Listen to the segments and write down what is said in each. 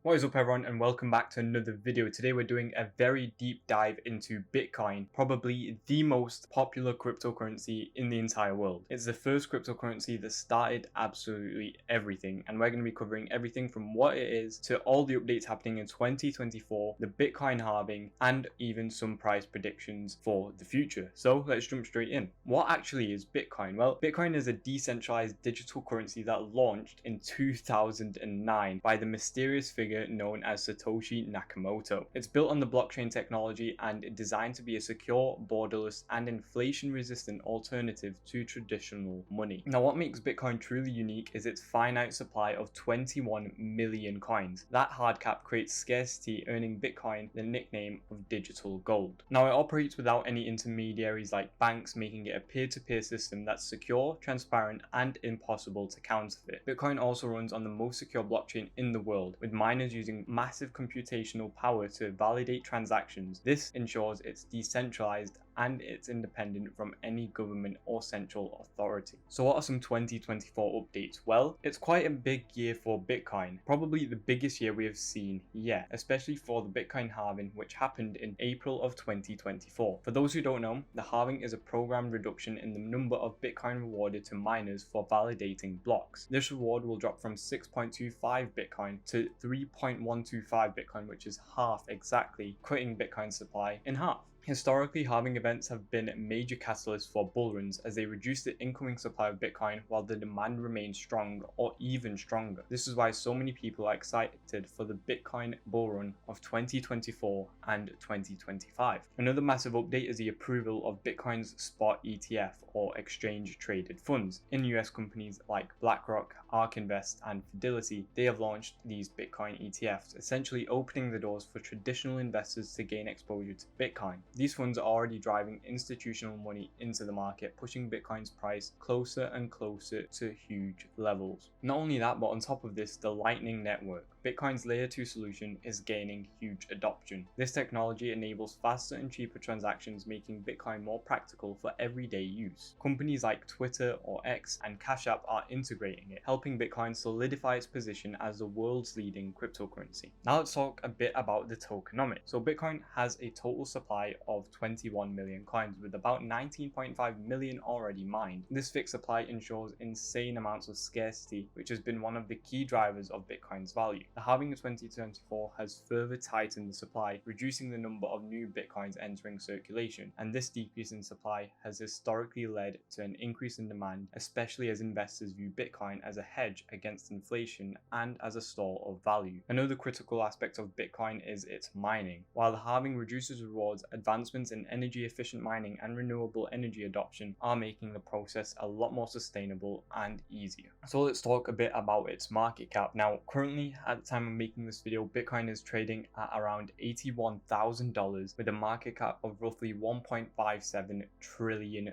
What is up everyone, and welcome back to another video. Today we're doing a very deep dive into Bitcoin, probably the most popular cryptocurrency in the entire world. It's the first cryptocurrency that started absolutely everything, and we're going to be covering everything from what it is to all the updates happening in 2024, the Bitcoin halving, and even some price predictions for the future. So let's jump straight in. What actually is Bitcoin? Well, Bitcoin is a decentralized digital currency that launched in 2009 by the mysterious figure known as Satoshi Nakamoto. It's built on the blockchain technology and designed to be a secure, borderless, and inflation-resistant alternative to traditional money. Now, what makes Bitcoin truly unique is its finite supply of 21 million coins. That hard cap creates scarcity, earning Bitcoin the nickname of digital gold. Now, it operates without any intermediaries like banks, making it a peer-to-peer system that's secure, transparent, and impossible to counterfeit. Bitcoin also runs on the most secure blockchain in the world, with miners using massive computational power to validate transactions. This ensures it's decentralized and it's independent from any government or central authority. So what are some 2024 updates? Well, it's quite a big year for Bitcoin, probably the biggest year we have seen yet, especially for the Bitcoin halving, which happened in April of 2024. For those who don't know, the halving is a programmed reduction in the number of Bitcoin rewarded to miners for validating blocks. This reward will drop from 6.25 Bitcoin to 3.125 Bitcoin, which is half exactly, cutting Bitcoin's supply in half. Historically, halving events have been major catalysts for bull runs as they reduce the incoming supply of Bitcoin while the demand remains strong or even stronger. This is why so many people are excited for the Bitcoin bull run of 2024 and 2025. Another massive update is the approval of Bitcoin's spot ETF, or exchange traded funds. In US companies like BlackRock, ARK Invest, and Fidelity, they have launched these Bitcoin ETFs, essentially opening the doors for traditional investors to gain exposure to Bitcoin. These funds are already driving institutional money into the market, pushing Bitcoin's price closer and closer to huge levels. Not only that, but on top of this, the Lightning Network, Bitcoin's layer 2 solution, is gaining huge adoption. This technology enables faster and cheaper transactions, making Bitcoin more practical for everyday use. Companies like Twitter or X and Cash App are integrating it, helping Bitcoin solidify its position as the world's leading cryptocurrency. Now let's talk a bit about the tokenomics. So Bitcoin has a total supply of 21 million coins, with about 19.5 million already mined. This fixed supply ensures insane amounts of scarcity, which has been one of the key drivers of Bitcoin's value. The halving of 2024 has further tightened the supply, reducing the number of new Bitcoins entering circulation, and this decrease in supply has historically led to an increase in demand, especially as investors view Bitcoin as a hedge against inflation and as a store of value. Another critical aspect of Bitcoin is its mining. While the halving reduces rewards, advancements in energy efficient mining and renewable energy adoption are making the process a lot more sustainable and easier. So let's talk a bit about its market cap. Now, currently at the time of making this video, Bitcoin is trading at around $81,000 with a market cap of roughly $1.57 trillion.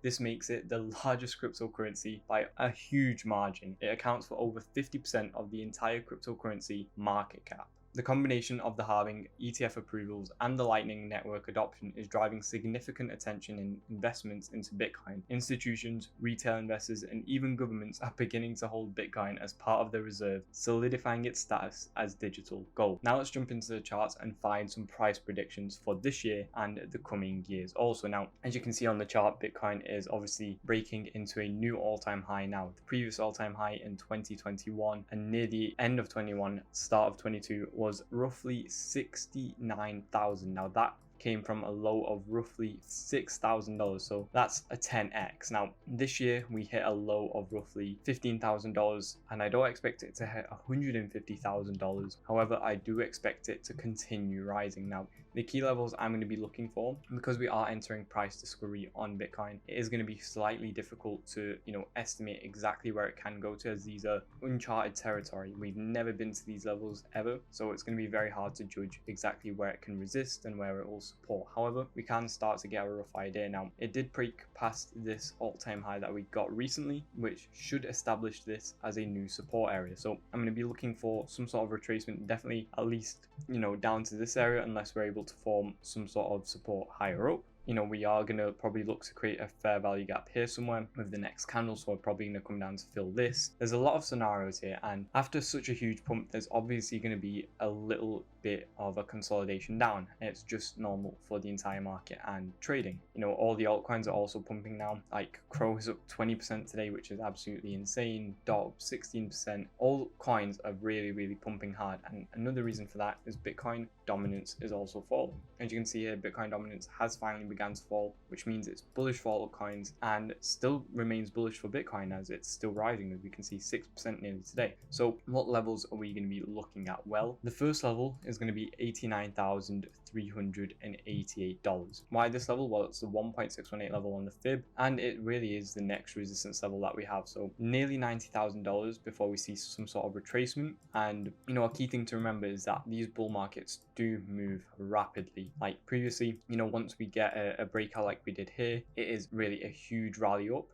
This makes it the largest cryptocurrency by a huge margin. It accounts for over 50% of the entire cryptocurrency market cap. The combination of the halving, ETF approvals, and the Lightning Network adoption is driving significant attention and investments into Bitcoin. Institutions, retail investors, and even governments are beginning to hold Bitcoin as part of their reserve, solidifying its status as digital gold. Now let's jump into the charts and find some price predictions for this year and the coming years also. Now, as you can see on the chart, Bitcoin is obviously breaking into a new all-time high now. The previous all-time high in 2021 and near the end of 21, start of 22, was roughly 69,000. Now that came from a low of roughly $6,000, so that's a 10x. Now this year we hit a low of roughly $15,000, and I don't expect it to hit $150,000. However, I do expect it to continue rising. Now the key levels I'm going to be looking for, because we are entering price discovery on Bitcoin, it is going to be slightly difficult to estimate exactly where it can go to, as these are uncharted territory. We've never been to these levels ever, so it's going to be very hard to judge exactly where it can resist and where it will support. However, we can start to get a rough idea now. It did break past this all-time high that we got recently, which should establish this as a new support area. So I'm going to be looking for some sort of retracement, definitely at least down to this area, unless we're able to form some sort of support higher up. we are going to probably look to create a fair value gap here somewhere with the next candle, so we're probably going to come down to fill this. There's a lot of scenarios here, and after such a huge pump, there's obviously going to be a little bit of a consolidation down, and it's just normal for the entire market and trading. All the altcoins are also pumping now. Like Crow is up 20% today, which is absolutely insane. DOT up 16%. All coins are really pumping hard, and another reason for that is Bitcoin dominance is also falling. As you can see here, Bitcoin dominance has finally begun to fall, which means it's bullish for altcoins and still remains bullish for Bitcoin as it's still rising, as we can see 6% nearly today. So what levels are we going to be looking at? Well, the first level is going to be $89,388. Why this level? Well, it's the 1.618 level on the fib, and it really is the next resistance level that we have. So nearly $90,000 before we see some sort of retracement. And a key thing to remember is that these bull markets do move rapidly. Like previously, once we get a breakout like we did here, it is really a huge rally up,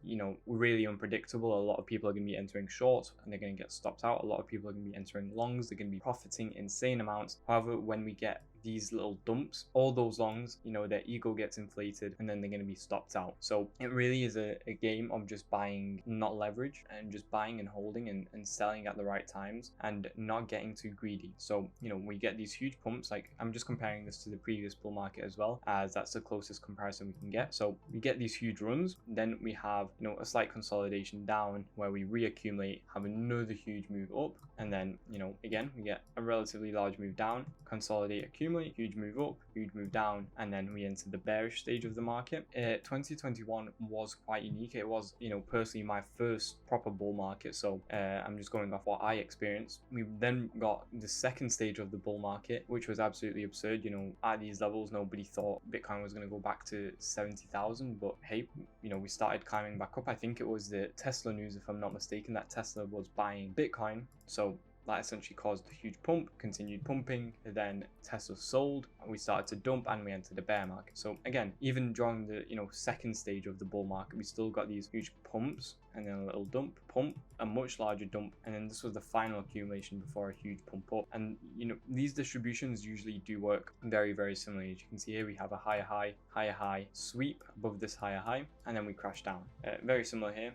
really unpredictable. A lot of people are going to be entering short and they're going to get stopped out. A lot of people are going to be entering longs, they're going to be profiting insane amounts. However, when we get these little dumps, all those longs, their ego gets inflated and then they're going to be stopped out. So it really is a game of just buying, not leverage, and just buying and holding and selling at the right times and not getting too greedy. So we get these huge pumps. Like I'm just comparing this to the previous bull market as well, as that's the closest comparison we can get. So we get these huge runs, then we have a slight consolidation down where we reaccumulate, have another huge move up, and then again we get a relatively large move down, consolidate, accumulate, huge move up, huge move down, and then we enter the bearish stage of the market. 2021 was quite unique. It was personally my first proper bull market, so I'm just going off what I experienced. We then got the second stage of the bull market, which was absolutely absurd. At these levels nobody thought Bitcoin was going to go back to 70,000, but hey, we started climbing back up. I think it was the Tesla news, if I'm not mistaken, that Tesla was buying Bitcoin, so that essentially caused a huge pump, continued pumping, then Tesla sold, we started to dump, and we entered the bear market. So again, even during the second stage of the bull market, we still got these huge pumps and then a little dump, pump, a much larger dump, and then this was the final accumulation before a huge pump up. And these distributions usually do work very similarly. As you can see here, we have a higher high, sweep above this higher high, and then we crash down. Very similar here.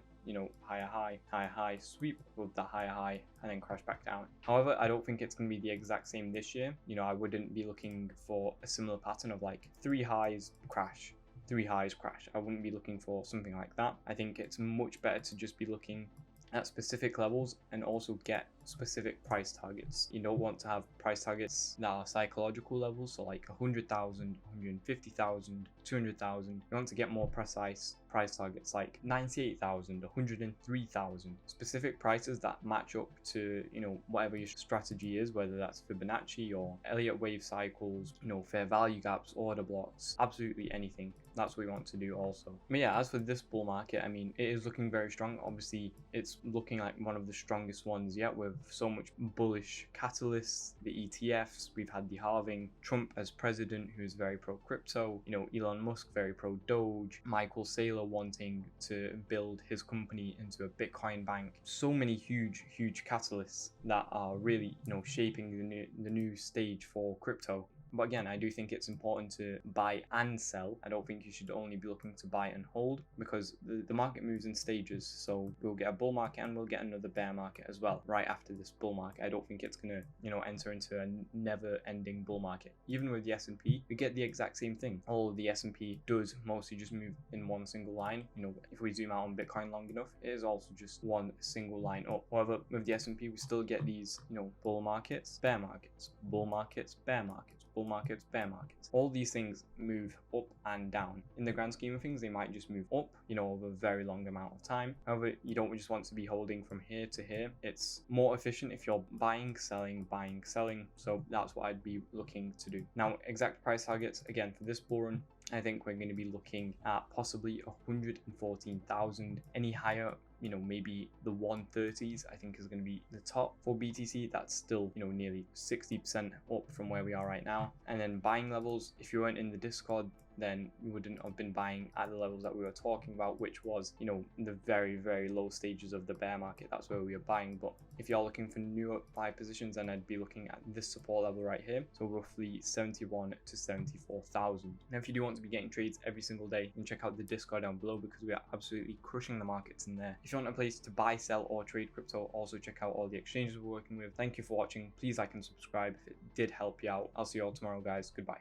Higher high, sweep above the higher high, and then crash back down. However, I don't think it's going to be the exact same this year. I wouldn't be looking for a similar pattern of like 3 highs, crash, 3 highs, crash. I wouldn't be looking for something like that. I think it's much better to just be looking at specific levels and also get specific price targets. You don't want to have price targets that are psychological levels, so like 100,000, 150,000, 200,000. You want to get more precise price targets like 98,000, 103,000. Specific prices that match up to whatever your strategy is, whether that's Fibonacci or Elliott wave cycles, fair value gaps, order blocks, absolutely anything. That's what we want to do also. But yeah, as for this bull market, I mean, it is looking very strong. Obviously, it's looking like one of the strongest ones yet, with so much bullish catalysts, the ETFs. We've had the halving, Trump as president, who's very pro crypto, Elon Musk very pro Doge, Michael Saylor wanting to build his company into a Bitcoin bank. So many huge catalysts that are really shaping the new stage for crypto. But again, I do think it's important to buy and sell. I don't think you should only be looking to buy and hold, because the market moves in stages. So we'll get a bull market and we'll get another bear market as well right after this bull market. I don't think it's going to enter into a never-ending bull market. Even with the S&P, we get the exact same thing. All the S&P does mostly just move in one single line. If we zoom out on Bitcoin long enough, it is also just one single line up. However, with the S&P, we still get these bull markets, bear markets, bull markets, bear markets, bull markets, bear markets. All these things move up and down. In the grand scheme of things, they might just move up, over a very long amount of time. However, you don't just want to be holding from here to here. It's more efficient if you're buying, selling. So that's what I'd be looking to do. Now, exact price targets, again, for this bull run, I think we're going to be looking at possibly 114,000. Any higher, maybe the 130s, I think is going to be the top for BTC. That's still, nearly 60% up from where we are right now. And then buying levels, if you weren't in the Discord, then we wouldn't have been buying at the levels that we were talking about, which was, you know, the very, very low stages of the bear market. That's where we are buying. But if you're looking for new buy positions, then I'd be looking at this support level right here, so roughly 71 to 74,000. Now if you do want to be getting trades every single day, then check out the Discord down below, because we are absolutely crushing the markets in there. If you want a place to buy, sell, or trade crypto, also check out all the exchanges we're working with. Thank you for watching. Please like and subscribe if it did help you out. I'll see you all tomorrow, guys. Goodbye.